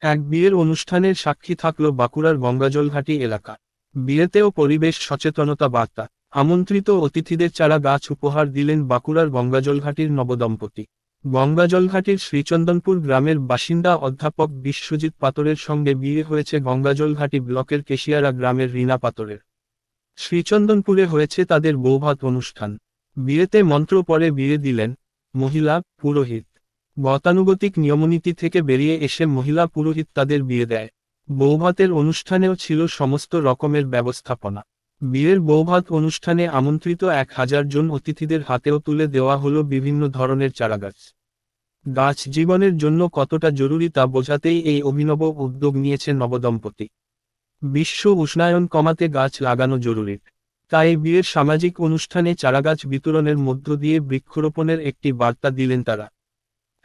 এক বিয়ের অনুষ্ঠানের সাক্ষী থাকল বাঁকুড়ার গঙ্গাজলঘাটি এলাকা। বিয়েতেও পরিবেশ সচেতনতা বার্তা। আমন্ত্রিত অতিথিদের চারা গাছ উপহার দিলেন বাঁকুড়ার গঙ্গাজলঘাটির নবদম্পতি। গঙ্গাজলঘাটির শ্রীচন্দনপুর গ্রামের বাসিন্দা অধ্যাপক বিশ্বজিৎ পাতরের সঙ্গে বিয়ে হয়েছে গঙ্গাজলঘাটি ব্লকের কেশিয়ারা গ্রামের রীনা পাতরের। শ্রীচন্দনপুরে হয়েছে তাদের বৌভাত অনুষ্ঠান। বিয়েতে মন্ত্র পড়ে বিয়ে দিলেন মহিলা পুরোহিত। গতানুগতিক নিয়মনীতি থেকে বেরিয়ে এসে মহিলা পুরোহিত তাদের বিয়ে দেয়। বৌভাতের অনুষ্ঠানেও ছিল সমস্ত রকমের ব্যবস্থাপনা। বিয়ের বৌভাত অনুষ্ঠানে আমন্ত্রিত 1000 জন অতিথিদের হাতেও তুলে দেওয়া হলো বিভিন্ন ধরনের চারাগাছ। গাছ জীবনের জন্য কতটা জরুরি তা বোঝাতেই এই অভিনব উদ্যোগ নিয়েছে নবদম্পতি। বিশ্ব উষ্ণায়ন কমাতে গাছ লাগানো জরুরি। তাই বিয়ের সামাজিক অনুষ্ঠানে চারাগাছ বিতরণের মধ্য দিয়ে বৃক্ষরোপণের একটি বার্তা দিলেন তারা।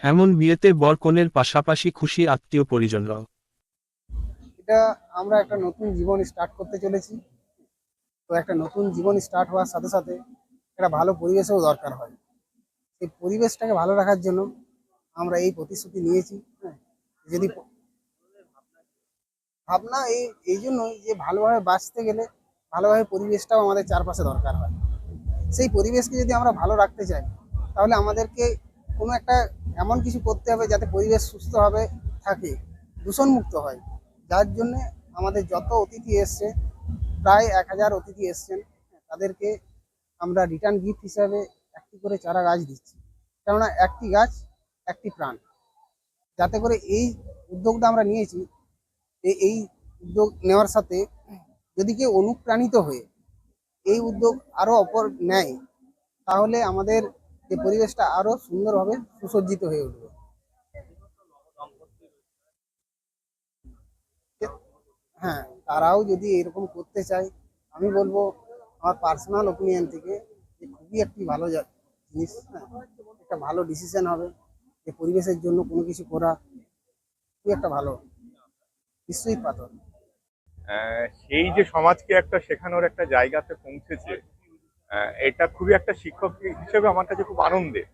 এমন বিয়েতে বর কনের পাশাপাশি খুশি আত্মীয় পরিজনরাও। এটা আমরা একটা নতুন জীবন স্টার্ট করতে চলেছি। তো একটা নতুন জীবন স্টার্ট হওয়ার সাথে সাথে একটা ভালো পরিবেশেও দরকার হয়। এই পরিবেশটাকে ভালো রাখার জন্য আমরা এই প্রতিশ্রুতি নিয়েছি। হ্যাঁ, যদি ভাবনা এই এই জন্যই যে ভালোভাবে বাঁচতে গেলে ভালোভাবে পরিবেশটাও আমাদের চারপাশে দরকার হয়। সেই পরিবেশকে যদি আমরা ভালো রাখতে চাই তাহলে আমাদেরকে কোনো একটা এমন কিছু করতে হবে যাতে পরিবেশ সুস্থভাবে থাকে, দূষণমুক্ত হয়। যার জন্যে আমাদের যত অতিথি এসছে, প্রায় 1000 অতিথি এসছেন, তাদেরকে আমরা রিটার্ন গিফট হিসাবে একটি করে চারা গাছ দিচ্ছি। কেননা একটি গাছ একটি প্রাণ। যাতে করে এই উদ্যোগটা আমরা নিয়েছি, এই উদ্যোগ নেওয়ার সাথে যদি কেউ অনুপ্রাণিত হয়ে এই উদ্যোগ আরো অপর নেয় তাহলে আমাদের যে পরিবেশটা আরো সুন্দরভাবে সুসজ্জিত হয়ে উঠবে। হ্যাঁ, তারাও যদি এরকম করতে চায়, আমি বলবো আমার পার্সোনাল ওপিনিয়ন থেকে যে খুবই একটি ভালো জিনিস। হ্যাঁ, একটা ভালো ডিসিশন হবে যে পরিবেশের জন্য কোনো কিছু করা খুবই একটা ভালো নিশ্চয়ই পাথর। সেই যে সমাজকে একটা শেখানোর একটা জায়গাতে পৌঁছেছে, এটা খুবই একটা শিক্ষক হিসেবে আমার কাছে খুব আনন্দের।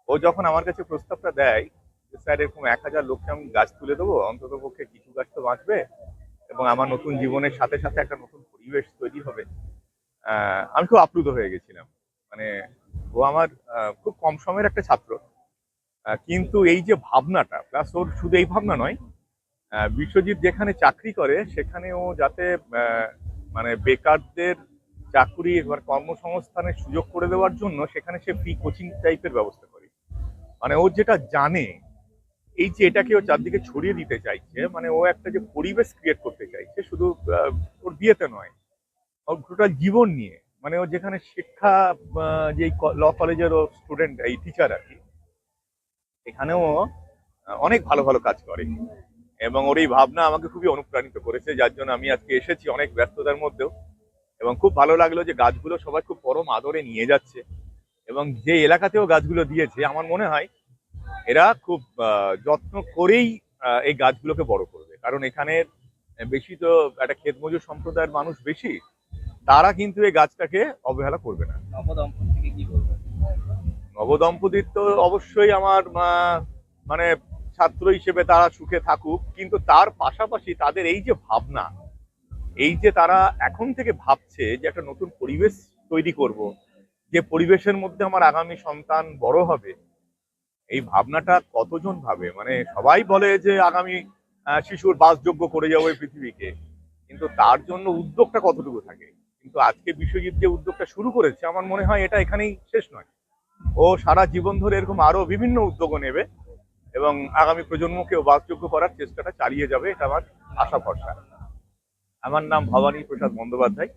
ও যখন আমার কাছে প্রস্তাবটা দেয় যে স্যার এরকম 1000 লোককে আমি গাছ তুলে দেবো, অন্তত পক্ষে কিছু গাছ তো বাঁচবে এবং আমার নতুন জীবনের সাথে সাথে একটা নতুন পরিবেশ তৈরি হবে, আমি খুব আপ্লুত হয়ে গেছিলাম। মানে ও আমার খুব কম সময়ের একটা ছাত্র, কিন্তু এই যে ভাবনাটা, প্লাস ওর শুধু এই ভাবনা নয়, বিশ্বজিৎ যেখানে চাকরি করে সেখানেও যাতে মানে বেকারদের চাকরি এবার কর্মসংস্থানের সুযোগ করে দেওয়ার জন্য সেখানে সে ফ্রি কোচিং টাইপের ব্যবস্থা করে। মানে ও যেটা জানে, এই যে এটাকে ও চারদিকে ছড়িয়ে দিতে চাইছে, মানে ও একটা যে পরিবেশ ক্রিয়েট করতে চাইছে, শুধু ওর বিয়েতে নয়, ওর টোটাল জীবন নিয়ে। মানে ও যেখানে শিক্ষা, যে ল কলেজের ও স্টুডেন্ট, এই টিচার আর কি, এখানেও অনেক ভালো ভালো কাজ করে এবং ওর এই ভাবনা আমাকে খুবই অনুপ্রাণিত করেছে, যার জন্য আমি আজকে এসেছি অনেক ব্যস্ততার মধ্যেও। এবং খুব ভালো লাগলো যে গাছগুলো সবাই খুব পরম আদরে নিয়ে যাচ্ছে এবং যে এলাকাতেও গাছগুলো দিয়েছে আমার মনে হয় এরা খুব যত্ন করেই এই গাছগুলোকে বড় করবে, কারণ এখানে বেশি তো একটা ক্ষেত মজুর সম্প্রদায়ের মানুষ বেশি, তারা কিন্তু এই গাছটাকে অবহেলা করবে না। নবদম্পতিকে কি বলবেন? নবদম্পতির তো অবশ্যই আমার মানে ছাত্র হিসেবে তারা সুখে থাকুক, কিন্তু তার পাশাপাশি তাদের এই যে ভাবনা, এই যে তারা এখন থেকে ভাবছে যে একটা নতুন পরিবেশ তৈরি করব, যে পরিবেশের মধ্যে আমার আগামী সন্তান বড় হবে, এই ভাবনাটা কতজন ভাবে? মানে সবাই বলে যে আগামী শিশুর বাসযোগ্য করে যাবো এই পৃথিবীকে, কিন্তু তার জন্য উদ্যোগটা কতটুকু থাকে? কিন্তু আজকে বিশ্বজিৎ যে উদ্যোগটা শুরু করেছে, আমার মনে হয় এটা এখানেই শেষ নয়। ও সারা জীবন ধরে এরকম আরো বিভিন্ন উদ্যোগ নেবে এবং আগামী প্রজন্মকেও বাসযোগ্য করার চেষ্টাটা চালিয়ে যাবে, এটা আমার আশা ভরসা। আমার নাম ভবানী প্রসাদ বন্দ্যোপাধ্যায়।